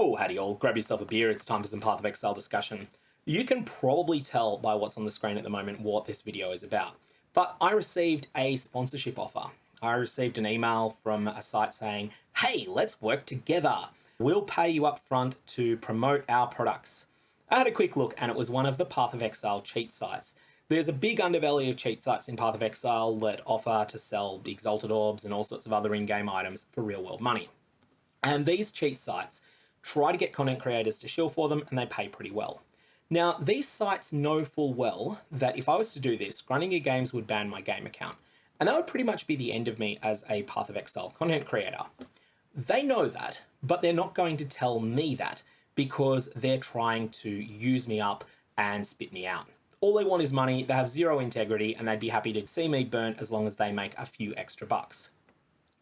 Oh, howdy all, grab yourself a beer, it's time for some Path of Exile discussion. You can probably tell by what's on the screen at the moment what this video is about, but I received a sponsorship offer. I received an email from a site saying, hey, let's work together. We'll pay you up front to promote our products. I had a quick look and it was one of the Path of Exile cheat sites. There's a big underbelly of cheat sites in Path of Exile that offer to sell exalted orbs and all sorts of other in-game items for real world money. And these cheat sites try to get content creators to shill for them, and they pay pretty well. Now, these sites know full well that if I was to do this, Grinding Gear Games would ban my game account, and that would pretty much be the end of me as a Path of Exile content creator. They know that, but they're not going to tell me that because they're trying to use me up and spit me out. All they want is money, they have zero integrity, and they'd be happy to see me burnt as long as they make a few extra bucks.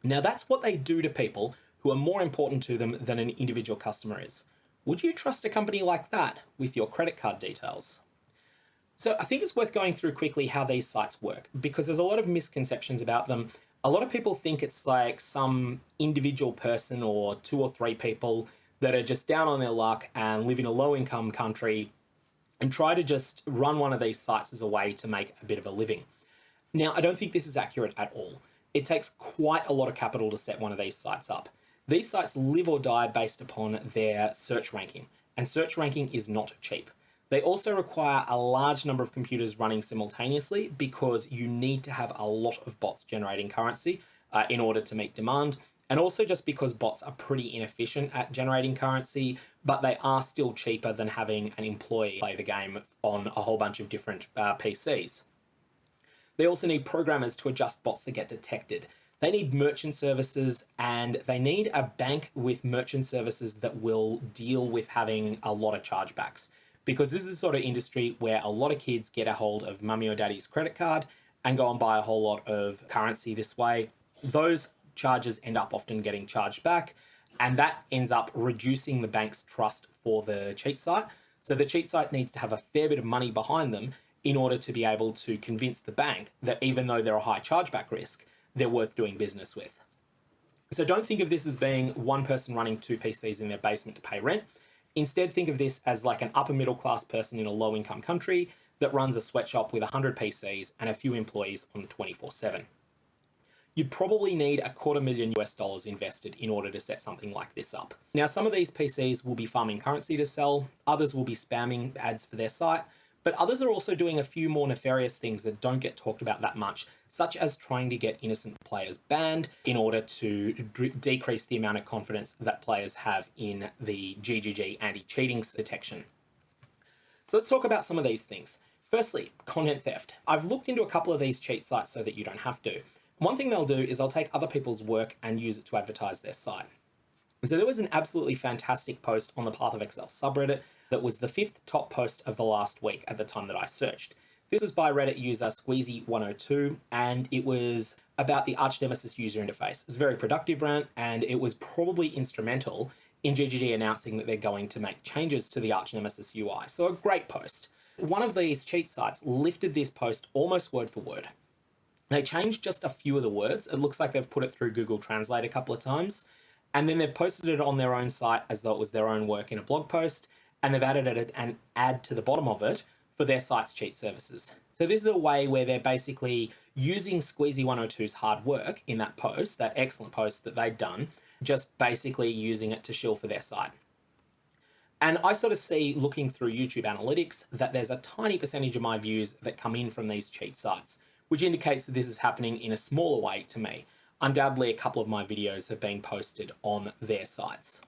Now, that's what they do to people who are more important to them than an individual customer is. Would you trust a company like that with your credit card details? So I think it's worth going through quickly how these sites work, because there's a lot of misconceptions about them. A lot of people think it's like some individual person or 2 or 3 people that are just down on their luck and live in a low-income country and try to just run one of these sites as a way to make a bit of a living. Now, I don't think this is accurate at all. It takes quite a lot of capital to set one of these sites up. These sites live or die based upon their search ranking, and search ranking is not cheap. They also require a large number of computers running simultaneously because you need to have a lot of bots generating currency in order to meet demand, and also just because bots are pretty inefficient at generating currency, but they are still cheaper than having an employee play the game on a whole bunch of different PCs. They also need programmers to adjust bots that get detected. They need merchant services, and they need a bank with merchant services that will deal with having a lot of chargebacks. Because this is the sort of industry where a lot of kids get a hold of mummy or daddy's credit card and go and buy a whole lot of currency this way. Those charges end up often getting charged back, and that ends up reducing the bank's trust for the cheat site. So the cheat site needs to have a fair bit of money behind them in order to be able to convince the bank that even though they're a high chargeback risk, they're worth doing business with. So don't think of this as being one person running 2 PCs in their basement to pay rent. Instead, think of this as like an upper middle class person in a low income country that runs a sweatshop with 100 PCs and a few employees on 24/7. You'd probably need $250,000 US invested in order to set something like this up. Now, some of these PCs will be farming currency to sell, others will be spamming ads for their site, but others are also doing a few more nefarious things that don't get talked about that much, such as trying to get innocent players banned in order to decrease the amount of confidence that players have in the GGG anti-cheating detection. So let's talk about some of these things. Firstly, content theft. I've looked into a couple of these cheat sites so that you don't have to. One thing they'll do is they'll take other people's work and use it to advertise their site. So there was an absolutely fantastic post on the Path of Exile subreddit that was the 5th top post of the last week at the time that I searched. This was by Reddit user Squeezy102, and it was about the Arch Nemesis user interface. It was a very productive rant, and it was probably instrumental in GGG announcing that they're going to make changes to the Arch Nemesis UI. So a great post. One of these cheat sites lifted this post almost word for word. They changed just a few of the words. It looks like they've put it through Google Translate a couple of times, and then they've posted it on their own site as though it was their own work in a blog post, and they've added an ad to the bottom of it for their site's cheat services. So this is a way where they're basically using Squeezy102's hard work in that post, that excellent post that they'd done, just basically using it to shill for their site. And I sort of see, looking through YouTube analytics, that there's a tiny percentage of my views that come in from these cheat sites, which indicates that this is happening in a smaller way to me. Undoubtedly, a couple of my videos have been posted on their sites.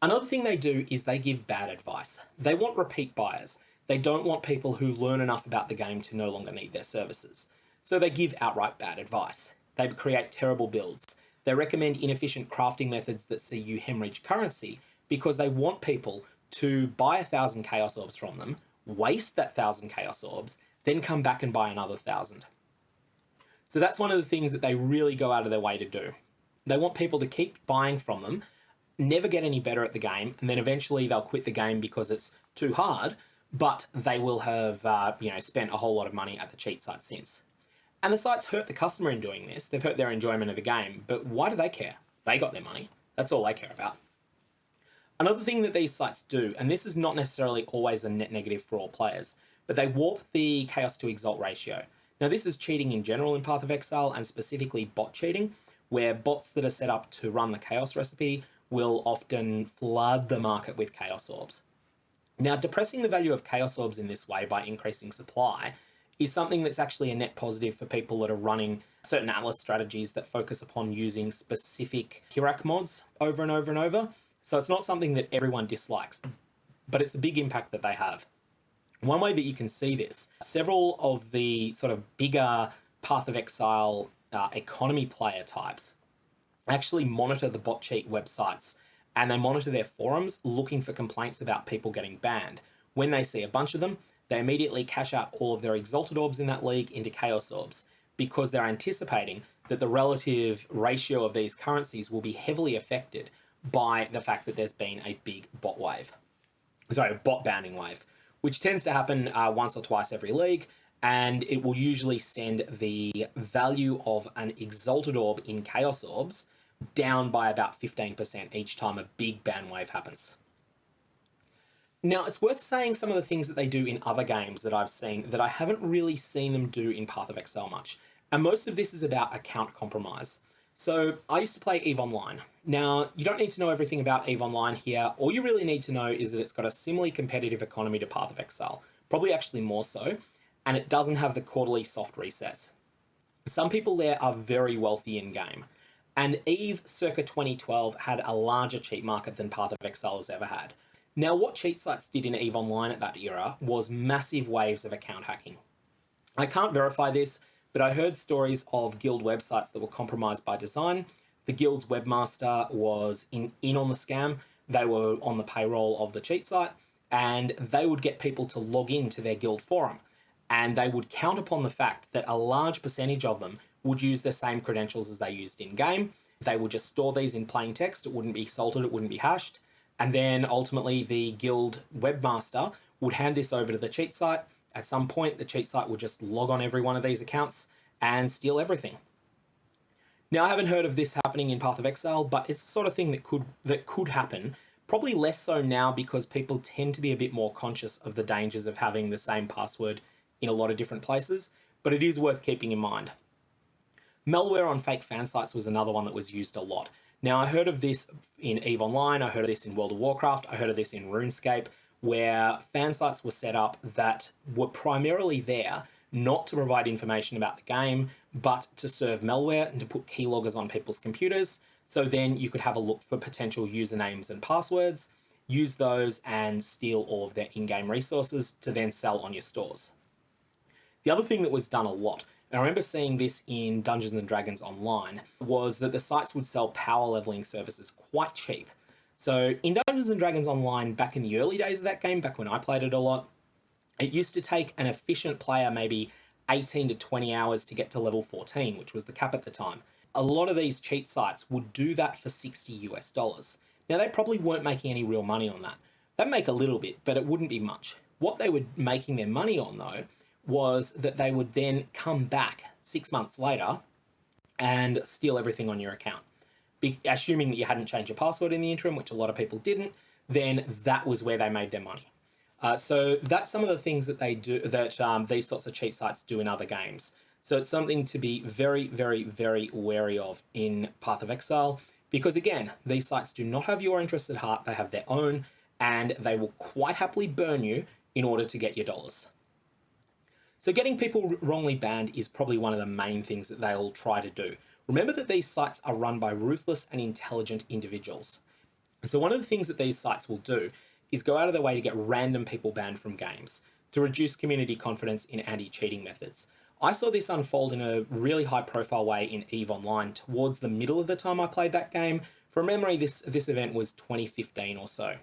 Another thing they do is they give bad advice. They want repeat buyers. They don't want people who learn enough about the game to no longer need their services. So they give outright bad advice. They create terrible builds. They recommend inefficient crafting methods that see you hemorrhage currency because they want people to buy 1,000 Chaos Orbs from them, waste that 1,000 Chaos Orbs, then come back and buy another 1,000. So that's one of the things that they really go out of their way to do. They want people to keep buying from them, never get any better at the game, and then eventually they'll quit the game because it's too hard, but they will have spent a whole lot of money at the cheat site since. And the sites hurt the customer in doing this. They've hurt their enjoyment of the game, but why do they care? They got their money. That's all they care about. Another thing that these sites do, and this is not necessarily always a net negative for all players, but they warp the chaos to exalt ratio. Now, this is cheating in general in Path of Exile, and specifically bot cheating, where bots that are set up to run the chaos recipe will often flood the market with chaos orbs. Now, depressing the value of chaos orbs in this way by increasing supply is something that's actually a net positive for people that are running certain Atlas strategies that focus upon using specific Hirak mods over and over and over. So it's not something that everyone dislikes, but it's a big impact that they have. One way that you can see this, several of the sort of bigger Path of Exile economy player types actually monitor the bot cheat websites, and they monitor their forums looking for complaints about people getting banned. When they see a bunch of them, they immediately cash out all of their exalted orbs in that league into chaos orbs, because they're anticipating that the relative ratio of these currencies will be heavily affected by the fact that there's been a big bot banning wave, which tends to happen once or twice every league, and it will usually send the value of an exalted orb in chaos orbs down by about 15% each time a big ban wave happens. Now, it's worth saying some of the things that they do in other games that I've seen that I haven't really seen them do in Path of Exile much. And most of this is about account compromise. So I used to play EVE Online. Now, you don't need to know everything about EVE Online here. All you really need to know is that it's got a similarly competitive economy to Path of Exile, probably actually more so, and it doesn't have the quarterly soft resets. Some people there are very wealthy in-game, and EVE circa 2012 had a larger cheat market than Path of Exile has ever had. Now, what cheat sites did in EVE Online at that era was massive waves of account hacking. I can't verify this, but I heard stories of guild websites that were compromised by design. The guild's webmaster was in on the scam. They were on the payroll of the cheat site, and they would get people to log into their guild forum. And they would count upon the fact that a large percentage of them would use the same credentials as they used in-game. They would just store these in plain text. It wouldn't be salted, it wouldn't be hashed. And then ultimately the guild webmaster would hand this over to the cheat site. At some point, the cheat site would just log on every one of these accounts and steal everything. Now, I haven't heard of this happening in Path of Exile, but it's the sort of thing that could happen. Probably less so now because people tend to be a bit more conscious of the dangers of having the same password in a lot of different places, but it is worth keeping in mind. Malware on fake fan sites was another one that was used a lot. Now, I heard of this in EVE Online, I heard of this in World of Warcraft, I heard of this in RuneScape, where fan sites were set up that were primarily there not to provide information about the game, but to serve malware and to put keyloggers on people's computers. So then you could have a look for potential usernames and passwords, use those and steal all of their in-game resources to then sell on your stores. The other thing that was done a lot, and I remember seeing this in Dungeons & Dragons Online, was that the sites would sell power leveling services quite cheap. So in Dungeons & Dragons Online, back in the early days of that game, back when I played it a lot, it used to take an efficient player maybe 18 to 20 hours to get to level 14, which was the cap at the time. A lot of these cheat sites would do that for $60 US. Now, they probably weren't making any real money on that. They'd make a little bit, but it wouldn't be much. What they were making their money on, though, was that they would then come back 6 months later and steal everything on your account. Assuming that you hadn't changed your password in the interim, which a lot of people didn't, then that was where they made their money. So that's some of the things that they do, that these sorts of cheat sites do in other games. So it's something to be very, very, very wary of in Path of Exile, because again, these sites do not have your interests at heart, they have their own, and they will quite happily burn you in order to get your dollars. So getting people wrongly banned is probably one of the main things that they'll try to do. Remember that these sites are run by ruthless and intelligent individuals. So one of the things that these sites will do is go out of their way to get random people banned from games to reduce community confidence in anti-cheating methods. I saw this unfold in a really high-profile way in EVE Online towards the middle of the time I played that game. From memory, this event was 2015 or so.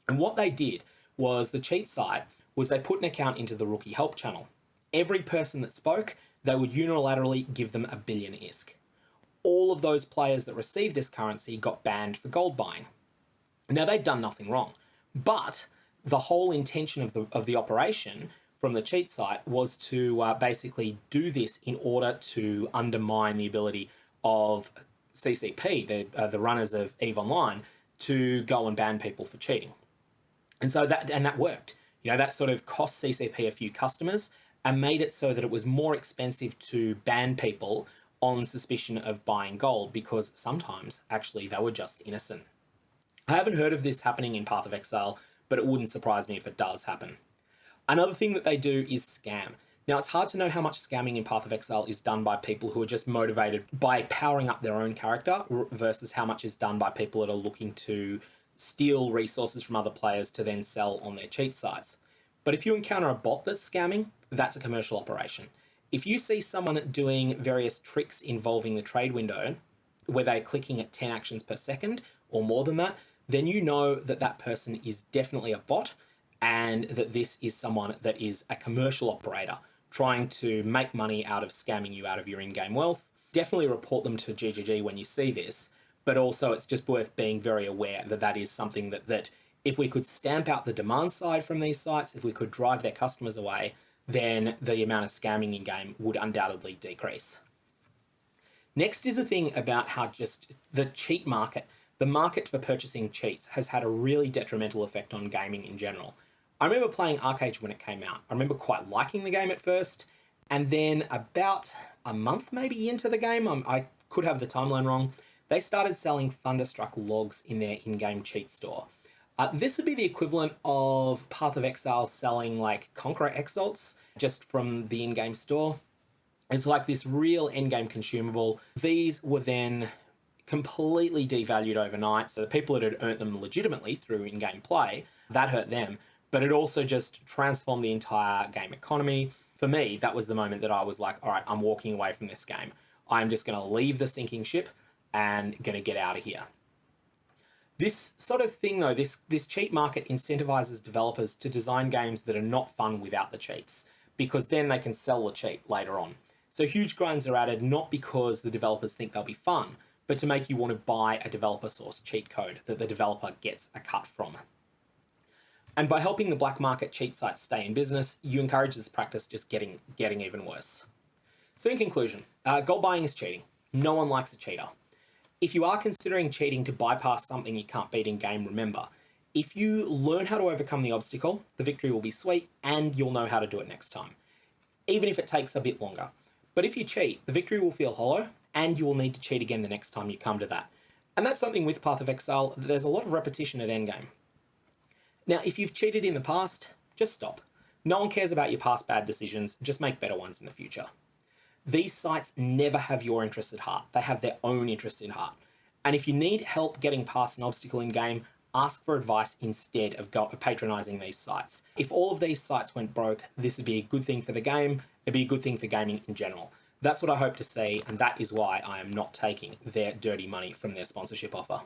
And what they did was the cheat site was they put an account into the rookie help channel. Every person that spoke, they would unilaterally give them $1 billion ISK. All of those players that received this currency got banned for gold buying. Now, they'd done nothing wrong, but the whole intention of the operation from the cheat site was to basically do this in order to undermine the ability of CCP, the runners of EVE Online, to go and ban people for cheating. And so that worked. That sort of cost CCP a few customers and made it so that it was more expensive to ban people on suspicion of buying gold, because sometimes actually they were just innocent. I haven't heard of this happening in Path of Exile, but it wouldn't surprise me if it does happen. Another thing that they do is scam. Now, it's hard to know how much scamming in Path of Exile is done by people who are just motivated by powering up their own character versus how much is done by people that are looking to steal resources from other players to then sell on their cheat sites. But if you encounter a bot that's scamming, that's a commercial operation. If you see someone doing various tricks involving the trade window, where they're clicking at 10 actions per second or more than that, then you know that that person is definitely a bot, and that this is someone that is a commercial operator trying to make money out of scamming you out of your in-game wealth. Definitely report them to GGG when you see this, but also it's just worth being very aware that that is something that if we could stamp out the demand side from these sites, if we could drive their customers away, then the amount of scamming in-game would undoubtedly decrease. Next is the thing about how just the cheat market, the market for purchasing cheats, has had a really detrimental effect on gaming in general. I remember playing Arcade when it came out. I remember quite liking the game at first, and then about a month maybe into the game, I could have the timeline wrong, they started selling Thunderstruck logs in their in-game cheat store. This would be the equivalent of Path of Exile selling like Conqueror Exalts just from the in-game store. It's like this real in-game consumable. These were then completely devalued overnight. So the people that had earned them legitimately through in-game play, that hurt them. But it also just transformed the entire game economy. For me, that was the moment that I was like, all right, I'm walking away from this game. I'm just going to leave the sinking ship and going to get out of here. This sort of thing, though, this cheat market incentivizes developers to design games that are not fun without the cheats, because then they can sell the cheat later on. So huge grinds are added not because the developers think they'll be fun, but to make you want to buy a developer source cheat code that the developer gets a cut from. And by helping the black market cheat sites stay in business, you encourage this practice just getting even worse. So in conclusion, gold buying is cheating. No one likes a cheater. If you are considering cheating to bypass something you can't beat in game, remember, if you learn how to overcome the obstacle, the victory will be sweet and you'll know how to do it next time, even if it takes a bit longer. But if you cheat, the victory will feel hollow and you will need to cheat again the next time you come to that. And that's something with Path of Exile, there's a lot of repetition at endgame. Now, if you've cheated in the past, just stop. No one cares about your past bad decisions, just make better ones in the future. These sites never have your interests at heart. They have their own interests in heart. And if you need help getting past an obstacle in game, ask for advice instead of patronizing these sites. If all of these sites went broke, this would be a good thing for the game. It'd be a good thing for gaming in general. That's what I hope to see, and that is why I am not taking their dirty money from their sponsorship offer.